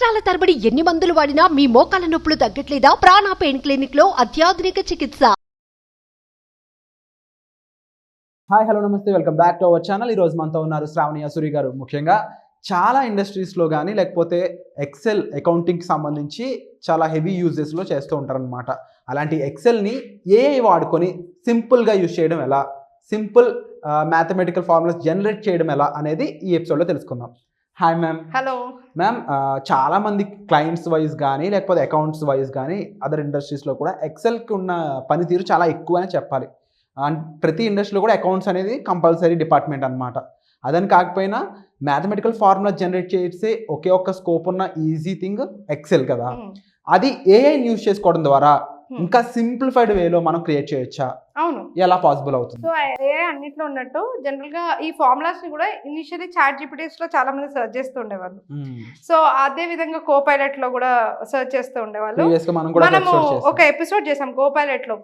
సంవత్సరాల తరబడి ఎన్ని మందులు వాడినా మీ మోకాల నొప్పులు తగ్గట్లేదా? ప్రాణ పెయిన్ క్లినిక్ లో అత్యాధునిక చికిత్స. హాయ్ హలో నమస్తే, welcome back to our channel. ఈరోజు మనతో ఉన్నారు శ్రావణి అసూరి గారు. ముఖ్యంగా చాలా ఇండస్ట్రీస్లో కానీ లేకపోతే ఎక్సెల్ అకౌంటింగ్కి సంబంధించి చాలా హెవీ యూజెస్లో చేస్తూ ఉంటారనమాట. అలాంటి ఎక్సెల్ని ఏఐ వాడుకొని సింపుల్గా యూజ్ చేయడం ఎలా, సింపుల్ మ్యాథమెటికల్ ఫార్ములాస్ జనరేట్ చేయడం ఎలా అనేది ఈ ఎపిసోడ్లో తెలుసుకుందాం. Hi ma'am. Hello ma'am. చాలామంది క్లయింట్స్ వైజ్ కానీ లేకపోతే అకౌంట్స్ వైజ్ కానీ అదర్ ఇండస్ట్రీస్లో కూడా ఎక్సెల్కి ఉన్న పనితీరు చాలా ఎక్కువ అని చెప్పాలి. అండ్ ప్రతి ఇండస్ట్రీలో కూడా అకౌంట్స్ అనేది కంపల్సరీ డిపార్ట్మెంట్ అనమాట. అదని కాకపోయినా మ్యాథమెటికల్ ఫార్ములా జనరేట్ చేసే ఒకే ఒక్క స్కోప్ ఉన్న ఈజీ థింగ్ ఎక్సెల్ కదా. అది ఏఐని యూజ్ చేసుకోవడం ద్వారా ఇంకా సింప్లిఫైడ్ వేలో మనం క్రియేట్ చేయొచ్చా? అవును, ఎలా పాసిబుల్ అవుతుంది? సో ఏఐ అన్నిట్లో ఉన్నట్టు జనరల్ గా ఈ ఫార్ములాస్ ని కూడా ఇనిషియల్లీ చాట్ జీపీటీస్ లో చాలా మంది సర్చ్ చేస్తూ ఉండేవాళ్ళు. సో అదే విధంగా కోపైలట్ లో కూడా సర్చ్ చేస్తూ ఉండేవాళ్ళు. మనము ఒక ఎపిసోడ్ చేసాం కోపైలట్ లో.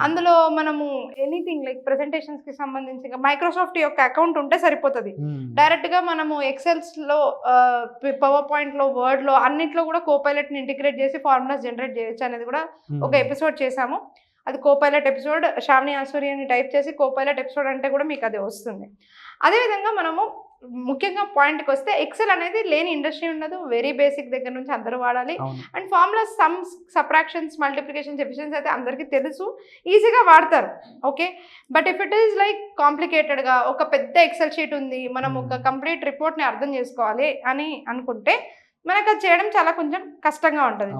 అందులో మనము ఎనీథింగ్ లైక్ ప్రెజెంటేషన్స్ కి సంబంధించి మైక్రోసాఫ్ట్ యొక్క అకౌంట్ ఉంటే సరిపోతుంది. డైరెక్ట్ గా మనము ఎక్సెల్స్ లో, పవర్ పాయింట్ లో, వర్డ్ లో అన్నిట్లో కూడా కోపైలట్ ని ఇంటిగ్రేట్ చేసి ఫార్ములాస్ జనరేట్ చేయొచ్చు అనేది కూడా ఒక ఎపిసోడ్ చేసాము. అది కోపైలట్ ఎపిసోడ్. శ్రావణి అసూరి అని టైప్ చేసి కోపైలట్ ఎపిసోడ్ అంటే కూడా మీకు అది వస్తుంది. అదేవిధంగా మనము ముఖ్యంగా పాయింట్కి వస్తే ఎక్సెల్ అనేది లేని ఇండస్ట్రీ ఉండదు. వెరీ బేసిక్ దగ్గర నుంచి అందరూ వాడాలి. And formulas, sums, subtractions, multiplications, efficiency అయితే అందరికీ తెలుసు, ఈజీగా వాడతారు. Okay, but if it is like కాంప్లికేటెడ్గా ఒక పెద్ద ఎక్సెల్ షీట్ ఉంది, మనం ఒక కంప్లీట్ రిపోర్ట్ని అర్థం చేసుకోవాలి అని అనుకుంటే మనకు అది చేయడం చాలా కొంచెం కష్టంగా ఉంటుంది.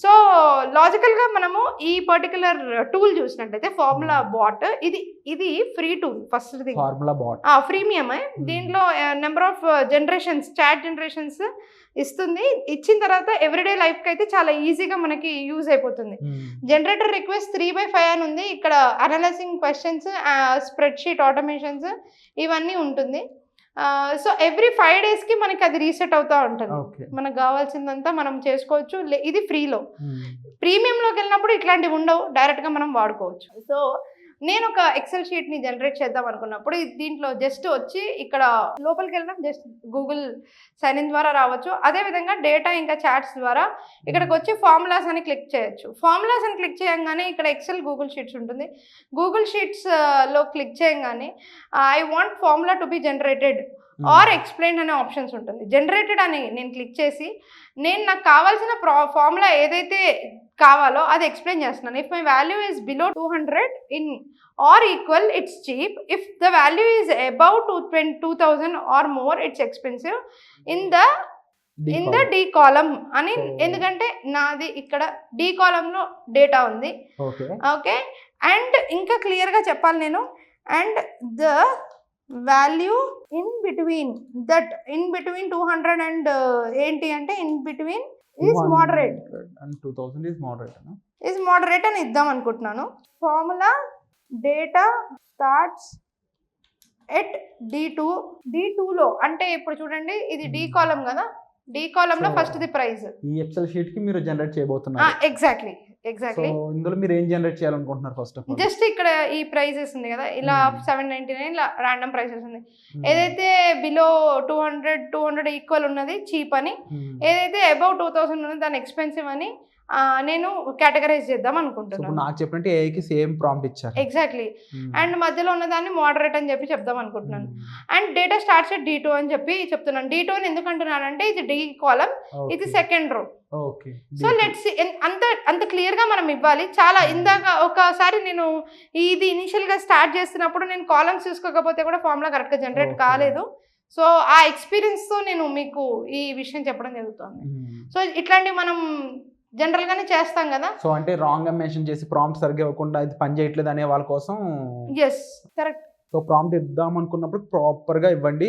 సో లాజికల్గా మనము ఈ పర్టికులర్ టూల్ చూసినట్లయితే ఫార్ములా బాట్, ఇది free tool. First thing formula bot freemium. దీంట్లో number of generations, chat generations ఇస్తుంది. ఇచ్చిన తర్వాత ఎవ్రీడే లైఫ్కి అయితే చాలా ఈజీగా మనకి యూజ్ అయిపోతుంది. జనరేటర్ రిక్వెస్ట్ 3/5 అని ఉంది. ఇక్కడ analysing questions, spread sheet automations ఇవన్నీ ఉంటుంది. సో ఎవ్రీ 5 daysకి మనకి అది రీసెట్ అవుతూ ఉంటుంది. మనకు కావాల్సిందంతా మనం చేసుకోవచ్చు. ఇది ఫ్రీలో. ప్రీమియంలోకి వెళ్ళినప్పుడు ఇట్లాంటివి ఉండవు, డైరెక్ట్గా మనం వాడుకోవచ్చు. సో నేను ఒక ఎక్సెల్ షీట్ని జనరేట్ చేద్దాం అనుకున్నప్పుడు దీంట్లో జస్ట్ వచ్చి ఇక్కడ లోపలికి వెళ్ళడం, జస్ట్ గూగుల్ సైన్ ఇన్ ద్వారా రావచ్చు. అదేవిధంగా డేటా ఇంకా చాట్స్ ద్వారా ఇక్కడికి వచ్చి ఫార్ములాస్ అని క్లిక్ చేయొచ్చు. ఫార్ములాస్ అని క్లిక్ చేయగానే ఇక్కడ ఎక్సెల్ గూగుల్ షీట్స్ ఉంటుంది. గూగుల్ షీట్స్లో క్లిక్ చేయగానే I want formula to be generated or explain అనే ఆప్షన్స్ ఉంటుంది. జనరేటెడ్ అని నేను క్లిక్ చేసి నాకు కావాల్సిన ఫార్ములా ఏదైతే కావాలో అది ఎక్స్ప్లెయిన్ చేస్తున్నాను. If my value is below 200 in or equal it's cheap. If the value is above 2000 or more it's expensive in the D column అని. ఎందుకంటే నాది ఇక్కడ డి కాలంలో డేటా ఉంది. ఓకే, అండ్ ఇంకా క్లియర్గా చెప్పాలి నేను, and the value in between 200 and ఏంటి అంటే in between is moderate and 2000 is moderate అని ఇద్దాం అనుకుంటున్నాను. ఫార్ములా డేటా స్టార్ట్స్ ఎట్ D2లో అంటే ఇప్పుడు చూడండి, ఇది డి కాలం కదా. డి కాలం లో ఫస్ట్ ది ప్రైస్. ఈ ఎక్సెల్ షీట్ కి మీరు జనరేట్ చేయబోతున్నారు. ఎగ్జాక్ట్లీ. సో ఇందులో మీరు ఏం జనరేట్ చేయాలనుకుంటున్నారు? ఫస్ట్ ఆఫ్ ఆల్ జస్ట్ ఇక్కడ ఈ ప్రైసెస్ ఉంది కదా, ఇలా 799 ఇలా ర్యాండమ్ ప్రైసెస్ ఉంది. ఏదైతే బిలో 200 ఈక్వల్ ఉన్నది చీప్ అని, ఏదైతే అబౌవ్ 2000 ఉన్నది దాని ఎక్స్పెన్సివ్ అని నేను కేటగరైజ్ చేద్దాం అనుకుంటున్నాను. నాకు చెప్పినట్టు ఏఐకి సేమ్ ప్రాంప్ట్ ఇచ్చారు. ఎగ్జాక్ట్లీ. అండ్ మధ్యలో ఉన్నదాన్ని మోడరేట్ అని చెప్పి చెప్దాం అనుకుంటున్నాను. And data starts at D2 అని చెప్పి చెప్తున్నాను. D2 అని ఎందుకు అంటున్నానంటే ఇది డి కాలం, ఇది సెకండ్ రో. సో లెట్స్ అంత క్లియర్ గా మనం ఇవ్వాలి. చాలా ఇందాక ఒకసారి నేను ఇది ఇనిషియల్ గా స్టార్ట్ చేస్తున్నప్పుడు నేను కాలమ్స్ చూసుకోకపోతే కూడా ఫార్ములా కరెక్ట్ గా జనరేట్ కాలేదు. సో ఆ ఎక్స్పీరియన్స్ తో నేను మీకు ఈ విషయం చెప్పడం జరుగుతుంది. సో ఇట్లాంటివి మనం జనరల్ గానే చేస్తాం కదా. సో అంటే రాంగ్ గా మెన్షన్ చేసి ప్రాంప్ట్ సరిగ్గా ఇవ్వకుండా ఇది పని చేయట్లేదు అనే వాళ్ళ కోసం. Yes, correct. సో ప్రాంప్ట్ ఇద్దాం అనుకున్నప్పుడు ప్రాపర్ గా ఇవ్వండి,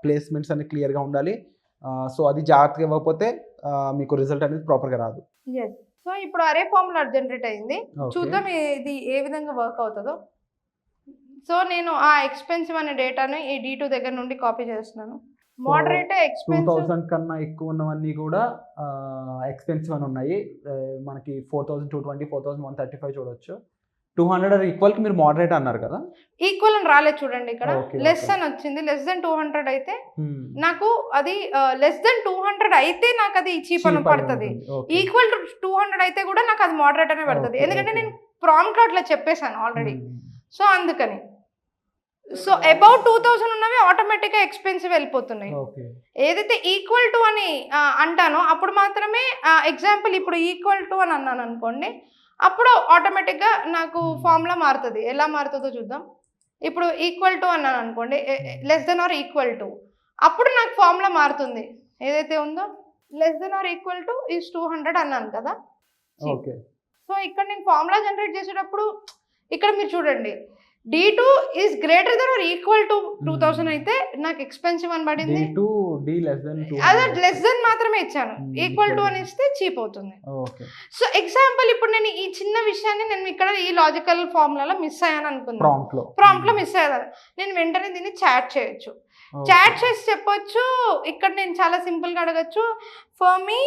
ప్లేస్మెంట్స్ అన్ని క్లియర్ గా ఉండాలి. సో అది జాగ్రత్తగా ఇవ్వకపోతే మీకు రిజల్ట్ అనేది ప్రాపర్ గా రాదు. ఎస్. సో ఇప్పుడు అరే ఫార్ములా జనరేట్ అయింది, చూద్దాం ఇది ఏ విధంగా వర్క్ అవుతుందో. సో నేను ఆ ఎక్స్పెన్సివ్ అనే డేటాను ఈ D2 దగ్గర నుండి కాపీ చేస్తున్నాను. మోడరేట్ ఎక్స్పెన్సివ్ 2000 కన్నా ఎక్కువ ఉన్నవన్నీ కూడా ఎక్స్పెన్సివ్ అని ఉన్నాయి. మనకి 4220, 4135 చూడొచ్చు. 200 ఈక్వల్ కి మీరు మోడరేట్ అన్నారు కదా, ఈక్వల్ అని రాలేదు చూడండి ఇక్కడ, Okay, లెస్ okay. అని వచ్చింది. లెస్ దెన్ 200 అయితే నాకు అది లెస్ దెన్ 200 అయితే నాకు అది చీప్ అని పడుతుంది. ఈక్వల్ టు 200 అయితే కూడా నాకు అది మోడరేట్ అనే పడుతుంది. Okay, ఎందుకంటే okay. నేను ప్రాంప్ట్ లో అట్లా చెప్పేశాను ఆల్రెడీ. సో అందుకని సో అబౌట్ 2000 ఉన్నవి ఆటోమేటిక్ గా ఎక్స్పెన్సివ్ వెళ్ళిపోతున్నాయి. ఏదైతే ఈక్వల్ టు అని అంటానో అప్పుడు మాత్రమే, ఎగ్జాంపుల్ ఇప్పుడు ఈక్వల్ టు అని అన్నాను అనుకోండి, అప్పుడు ఆటోమేటిక్ గా నాకు ఫార్ములా మారుతుంది. ఎలా మారుతుందో చూద్దాం. ఇప్పుడు ఈక్వల్ టు అన్నాను అనుకోండి, less than or equal to, అప్పుడు నాకు ఫార్ములా మారుతుంది. ఏదైతే ఉందో less than or equal to is 200 అన్నాను కదా. సో ఇక్కడ నేను ఫార్ములా జనరేట్ చేసేటప్పుడు ఇక్కడ మీరు చూడండి, D2 is greater than or equal to 2000 అయితే నాకు ఎక్స్పెన్సివ్ అని పడింది. అదే లెస్ దెన్ మాత్రమే ఇచ్చాను, ఈక్వల్ టు అని ఇస్తే చీప్ అవుతుంది. సో ఎగ్జాంపుల్ ఇప్పుడు నేను ఈ చిన్న విషయాన్ని నేను ఇక్కడ ఈ లాజికల్ ఫార్ములాలో మిస్ అయ్యాను అనుకున్నాను, ప్రాంప్ట్ లో మిస్ అయ్యాను, నేను వెంటనే దీన్ని చాట్ చేయొచ్చు. చాట్ చేసి చెప్పొచ్చు. ఇక్కడ నేను చాలా సింపుల్ గా అడగచ్చు, for me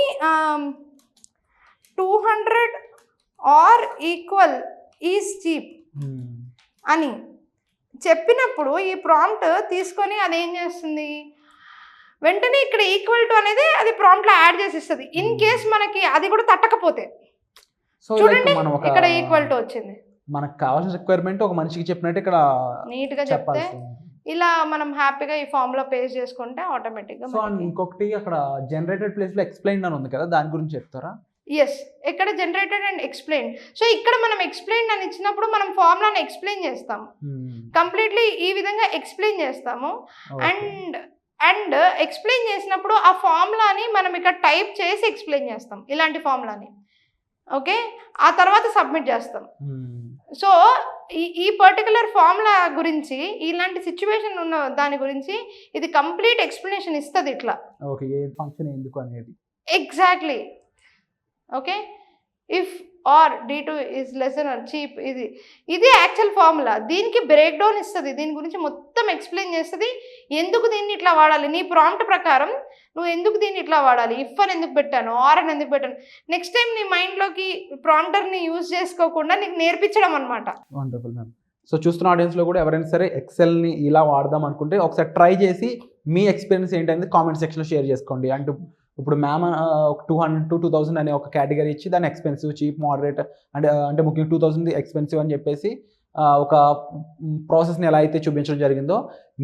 200 or equal is cheap అని చెప్పినప్పుడు ఈ ప్రాంప్ట్ తీసుకొని అది ఏం చేస్తుంది, వెంటనే ఇక్కడ ఈక్వల్ టు అనేది అది ప్రాంప్ట్ లో యాడ్ చేసి ఇస్తుంది. ఇన్ కేస్ మనకి అది కూడా తట్టకపోతే చూడండి ఇక్కడ ఈక్వల్ టు వచ్చింది. మనకు కావాల్సిన రిక్వైర్మెంట్ ఒక మనిషికి చెప్పినట్టు ఇక్కడ నీట్ గా చెప్తే ఇలా మనం హ్యాపీగా ఈ ఫామ్ లో పేస్ట్ చేసుకుంటే ఆటోమేటిక్ గా. ఇంకొకటి అక్కడ జనరేటెడ్ ప్లేస్ లో ఎక్స్ప్లెయిన్ అని ఉంది కదా, దాని గురించి చెప్తారా? ఎస్, ఇక్కడ జనరేటెడ్ అండ్ ఎక్స్ప్లెయిన్. సో ఇక్కడ మనం ఎక్స్ప్లెయిన్ అని ఇచ్చినప్పుడు మనం ఫార్ములాని ఎక్స్ప్లెయిన్ చేస్తాము, కంప్లీట్లీ ఈ విధంగా ఎక్స్ప్లెయిన్ చేస్తాము. అండ్ ఎక్స్ప్లెయిన్ చేసినప్పుడు ఆ ఫార్ములాని మనం ఇక్కడ టైప్ చేసి ఎక్స్ప్లెయిన్ చేస్తాం, ఇలాంటి ఫార్ములాని. ఓకే, ఆ తర్వాత సబ్మిట్ చేస్తాం. సో ఈ పర్టికులర్ ఫార్ములా గురించి, ఇలాంటి సిచ్యువేషన్ ఉన్న దాని గురించి ఇది కంప్లీట్ ఎక్స్ప్లెనేషన్ ఇస్తుంది ఇట్లా. ఓకే, ఏ ఫంక్షన్ ఎందుకు అనేది exactly. Okay, if or D2 is less than or cheap, ఇది యాక్చువల్ ఫార్ములా. దీనికి బ్రేక్ డౌన్ ఇస్తుంది, దీని గురించి మొత్తం ఎక్స్ప్లెయిన్ చేస్తుంది. ఎందుకు దీన్ని ఇట్లా వాడాలి, నీ ప్రాంప్ట్ ప్రకారం నువ్వు ఎందుకు దీన్ని ఇట్లా వాడాలి, ఇఫ్ అని ఎందుకు పెట్టాను, ఆర్ అని ఎందుకు పెట్టాను, నెక్స్ట్ టైం నీ మైండ్లోకి ప్రాంప్టర్ని యూజ్ చేసుకోకుండా నీకు నేర్పించడం అనమాట. Wonderful ma'am. సో చూస్తున్న ఆడియన్స్లో కూడా ఎవరైనా సరే ఎక్సెల్ని ఇలా వాడదాం అనుకుంటే ఒకసారి ట్రై చేసి మీ ఎక్స్పీరియన్స్ ఏంటనేది కామెంట్ సెక్షన్లో షేర్ చేసుకోండి. అంటూ ఇప్పుడు మ్యామ్ ఒక 200 to 2000 అనే ఒక కేటగిరీ ఇచ్చి దాన్ని ఎక్స్పెన్సివ్, చీప్, మోడరేట్ అంటే ముఖ్యంగా 2000 ఎక్స్పెన్సివ్ అని చెప్పేసి ఒక ప్రాసెస్ని ఎలా అయితే చూపించడం జరిగిందో,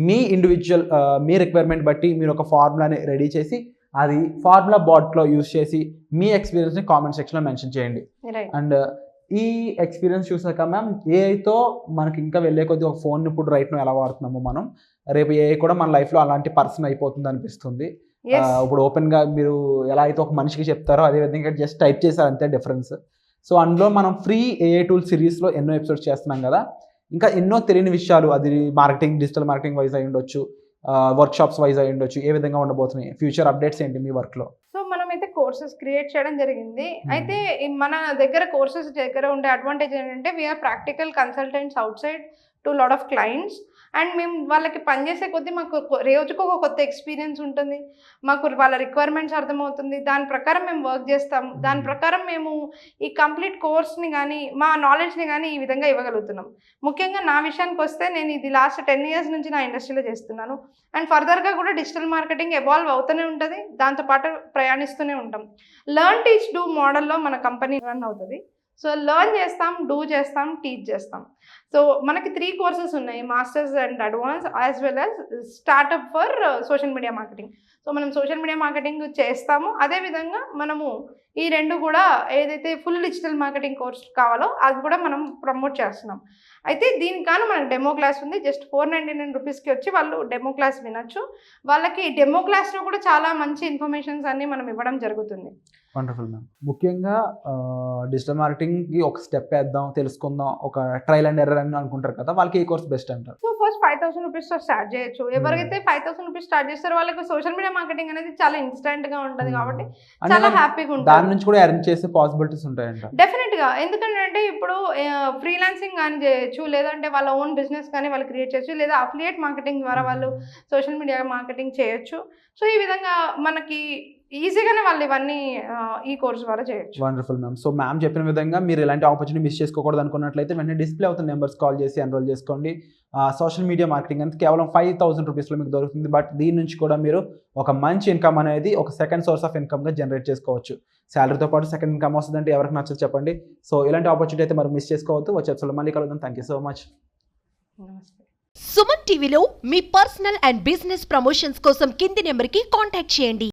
మీ ఇండివిజువల్ మీ రిక్వైర్మెంట్ బట్టి మీరు ఒక ఫార్ములాని రెడీ చేసి అది ఫార్ములా బాట్లో యూజ్ చేసి మీ ఎక్స్పీరియన్స్ని కామెంట్ సెక్షన్లో మెన్షన్ చేయండి. అండ్ ఈ ఎక్స్పీరియన్స్ చూసాక మ్యామ్ ఏఐతో మనకి ఇంకా వెళ్ళే కొద్దీ ఒక ఫోన్ ఇప్పుడు రైట్ ఎలా వాడుతున్నామో మనం, రేపు ఏఐ కూడా మన లైఫ్లో అలాంటి పర్సన్ అయిపోతుంది అనిపిస్తుంది. ఇప్పుడు ఓపెన్గా మీరు ఎలా అయితే ఒక మనిషికి చెప్తారో అదే విధంగా జస్ట్ టైప్ చేశారు అంతే డిఫరెన్స్. సో అందులో మనం ఫ్రీ ఏఐ టూల్ సిరీస్లో ఎన్నో ఎపిసోడ్స్ చేస్తున్నాం కదా, ఇంకా ఎన్నో తెలియని విషయాలు, అది మార్కెటింగ్, డిజిటల్ మార్కెటింగ్ వైజ్ అయి ఉండొచ్చు, వర్క్షాప్స్ వైజ్ అయి ఉండొచ్చు, ఏ విధంగా ఉండబోతున్నాయి, ఫ్యూచర్ అప్డేట్స్ ఏంటి మీ వర్క్లో? సో మనమైతే కోర్సెస్ క్రియేట్ చేయడం జరిగింది. అయితే మన దగ్గర కోర్సెస్ దగ్గర ఉండే అడ్వాంటేజ్ ఏంటంటే we're practical consultants outside to lot of clients. And మేము వాళ్ళకి పనిచేసే కొద్దీ మాకు రోజుకు ఒక కొత్త ఎక్స్పీరియన్స్ ఉంటుంది, మాకు వాళ్ళ రిక్వైర్మెంట్స్ అర్థమవుతుంది, దాని ప్రకారం మేము వర్క్ చేస్తాము, దాని ప్రకారం మేము ఈ కంప్లీట్ కోర్స్ని కానీ మా నాలెడ్జ్ని కానీ ఈ విధంగా ఇవ్వగలుగుతున్నాం. ముఖ్యంగా నా విషయానికి వస్తే నేను ఇది లాస్ట్ 10 years నుంచి నా ఇండస్ట్రీలో చేస్తున్నాను. అండ్ ఫర్దర్గా కూడా డిజిటల్ మార్కెటింగ్ ఎవాల్వ్ అవుతూనే ఉంటుంది, దాంతోపాటు ప్రయాణిస్తూనే ఉంటాం. లెర్న్, టీచ్, డూ మోడల్లో మన కంపెనీ రన్ అవుతుంది. సో లెర్న్ చేస్తాం, డూ చేస్తాం, టీచ్ చేస్తాం. సో మనకి 3 courses ఉన్నాయి, masters and advance as well as startup for social media marketing. So మనం సోషల్ మీడియా మార్కెటింగ్ చేస్తాము, అదేవిధంగా మనము ఈ 2 కూడా ఏదైతే ఫుల్ డిజిటల్ మార్కెటింగ్ కోర్స్ కావాలో అది కూడా మనం ప్రమోట్ చేస్తున్నాం. అయితే దీనికన్నా మనకు డెమో క్లాస్ ఉంది, జస్ట్ 499 రూపీస్కి వచ్చి వాళ్ళు డెమో క్లాస్ వినొచ్చు. వాళ్ళకి డెమో క్లాస్లో కూడా చాలా మంచి ఇన్ఫర్మేషన్స్ అన్ని మనం ఇవ్వడం జరుగుతుంది. Wonderful ma'am. ముఖ్యంగా డిజిటల్ మార్కెటింగ్కి ఒక స్టెప్ వేద్దాం, తెలుసుకుందాం, ఒక ట్రయల్ అండ్ ఎర్రర్ అని అనుకుంటారు కదా, వాళ్ళకి ఏ కోర్స్ బెస్ట్ అంటారు? సో ఫస్ట్ 5000 రూపీస్తో స్టార్ట్ చేయొచ్చు. ఎవరికైతే 5000 రూపీస్ స్టార్ట్ చేస్తారో వాళ్ళకి సోషల్ మీడియా మార్కెటింగ్ అనేది చాలా ఇన్స్టెంట్గా ఉంటుంది కాబట్టి చాలా హ్యాపీగా ఉంటుంది. దాని నుంచి కూడా ఎర్న్ చేసే పాసిబిలిటీస్ ఉంటాయంట డెఫినెట్గా. ఎందుకంటే ఇప్పుడు ఫ్రీలాన్సింగ్ కానీ చేయొచ్చు, లేదంటే వాళ్ళ ఓన్ బిజినెస్ కానీ వాళ్ళు క్రియేట్ చేయొచ్చు, లేదా అఫిలియేట్ మార్కెటింగ్ ద్వారా వాళ్ళు సోషల్ మీడియా మార్కెటింగ్ చేయొచ్చు. సో ఈ విధంగా మనకి ఈజీగానే వాళ్ళు ఇవన్నీ ఈ కోర్స్ ద్వారా చేయొచ్చు. Wonderful ma'am. సో మ్యామ్ చెప్పిన విధంగా మీరు ఇలాంటి ఆపర్చునిటీ మిస్ చేసుకోకూడదు అనుకున్నట్లయితే వెంటనే డిస్ప్లే అవుతున్న నెంబర్స్ కాల్ చేసి ఎన్రోల్ చేసుకోండి. సోషల్ మీడియా మార్కెటింగ్ అంతా కేవలం 5,000 రూపీస్లో మీకు దొరుకుతుంది. బట్ దీని నుంచి కూడా మీరు ఒక మంచి ఇన్కమ్ అనేది ఒక సెకండ్ సోర్స్ ఆఫ్ ఇన్కమ్గా జనరేట్ చేసుకోవచ్చు. శాలరీతో పాటు సెకండ్ ఇన్కమ్ వస్తుందంటే ఎవరికి నచ్చదు చెప్పండి. సో ఇలాంటి ఆపర్చునిటీ అయితే మరి మిస్ చేసుకోవద్దు. వచ్చే ఎపిసోడ్లో మళ్ళీ కలుద్దాం. Thank you so much. నమస్తే. సుమన్ టీవీలో మీ పర్సనల్ అండ్ బిజినెస్ ప్రమోషన్స్ కోసం కింది నెంబర్కి కాంటాక్ట్ చేయండి.